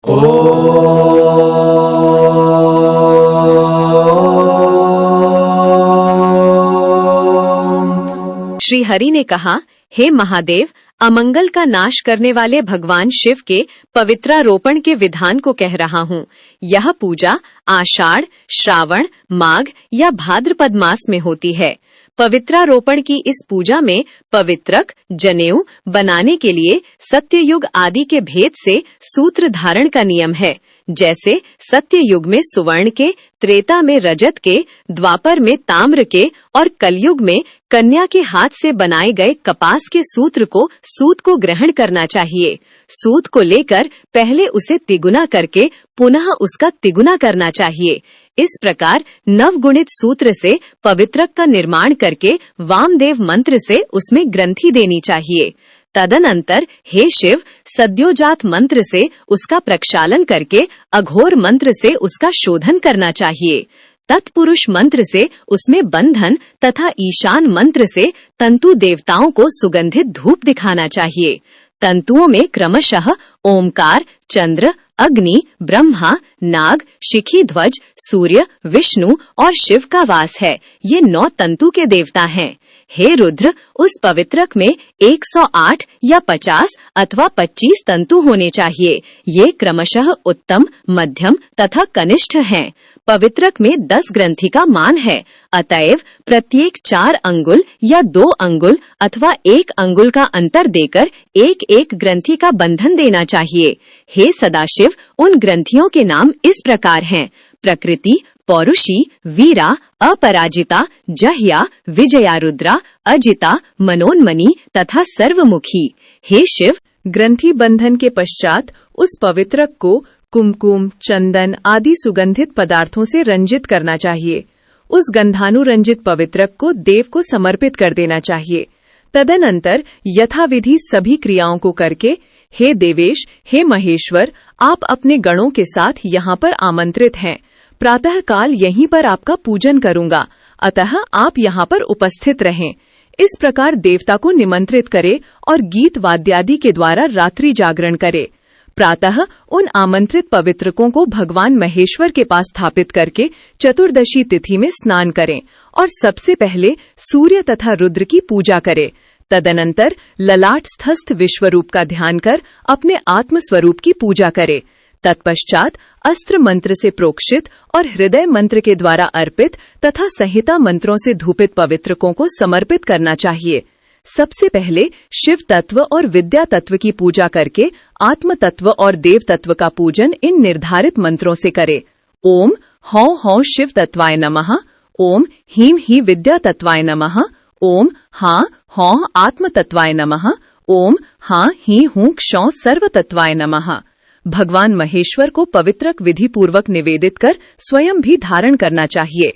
श्री हरि ने कहा, हे महादेव, अमंगल का नाश करने वाले भगवान शिव के पवित्रारोपण के विधान को कह रहा हूँ। यह पूजा आषाढ़, श्रावण, माघ या भाद्रपद मास में होती है। पवित्रारोपण की इस पूजा में पवित्रक, जनेऊ बनाने के लिए सत्ययुग आदि के भेद से सूत्र धारण का नियम है। जैसे सत्ययुग में सुवर्ण के, त्रेता में रजत के, द्वापर में ताम्र के और कलयुग में कन्या के हाथ से बनाए गए कपास के सूत्र को सूत को ग्रहण करना चाहिए। सूत को लेकर पहले उसे तिगुना करके पुनः उसका तिगुना करना चाहिए। इस प्रकार नवगुणित सूत्र से पवित्रक का निर्माण करके वामदेव मंत्र से उसमें ग्रंथि देनी चाहिए। तदनंतर हे शिव, सद्योजात मंत्र से उसका प्रक्षालन करके अघोर मंत्र से उसका शोधन करना चाहिए। तत्पुरुष मंत्र से उसमें बंधन तथा ईशान मंत्र से तंतु देवताओं को सुगंधित धूप दिखाना चाहिए। तंतुओं में क्रमशः ओमकार, चंद्र, अग्नि, ब्रह्मा, नाग, शिखी ध्वज, सूर्य, विष्णु और शिव का वास है। ये 9 तंतु के देवता हैं। हे रुद्र, उस पवित्रक में 108 या 50 अथवा 25 तंतु होने चाहिए। ये क्रमशः उत्तम, मध्यम तथा कनिष्ठ हैं। पवित्रक में 10 ग्रंथि का मान है, अतएव प्रत्येक 4 अंगुल या 2 अंगुल अथवा 1 अंगुल का अंतर देकर एक एक ग्रंथि का बंधन देना चाहिए। हे सदाशिव, उन ग्रंथियों के नाम इस प्रकार हैं: प्रकृति, पौरुषी, वीरा, अपराजिता, जह्या, विजयारुद्रा, अजिता, मनोन्मनी तथा सर्वमुखी। हे शिव, ग्रंथि बंधन के पश्चात उस पवित्रक को कुमकुम, चंदन आदि सुगंधित पदार्थों से रंजित करना चाहिए। उस गंधानुरंजित पवित्रक को देव को समर्पित कर देना चाहिए। तदनंतर यथाविधि सभी क्रियाओं को करके, हे देवेश, हे महेश्वर, आप अपने गणों के साथ यहाँ पर आमंत्रित हैं। प्रातः काल यहीं पर आपका पूजन करूंगा, अतः आप यहाँ पर उपस्थित रहें। इस प्रकार देवता को निमंत्रित करे और गीत वाद्यादि के द्वारा रात्रि जागरण करे। प्रातः उन आमंत्रित पवित्रकों को भगवान महेश्वर के पास स्थापित करके चतुर्दशी तिथि में स्नान करें और सबसे पहले सूर्य तथा रुद्र की पूजा करें। तदनंतर ललाट स्थस्थ विश्वरूप का ध्यान कर अपने आत्म स्वरूप की पूजा करे। तत्पश्चात अस्त्र मंत्र से प्रोक्षित और हृदय मंत्र के द्वारा अर्पित तथा संहिता मंत्रों से धूपित पवित्रकों को समर्पित करना चाहिए। सबसे पहले शिव तत्व और विद्या तत्व की पूजा करके आत्म तत्व और देव तत्व का पूजन इन निर्धारित मंत्रों से करे। ओम हौं हौं शिव तत्वाय नमः। ओम हीम ही विद्या तत्वाय नमः। ओम हां हौं आत्म तत्वाय नमः। ओम हां ही हूं क्षौ सर्व तत्वाय नमः। भगवान महेश्वर को पवित्रक विधि पूर्वक निवेदित कर स्वयं भी धारण करना चाहिए।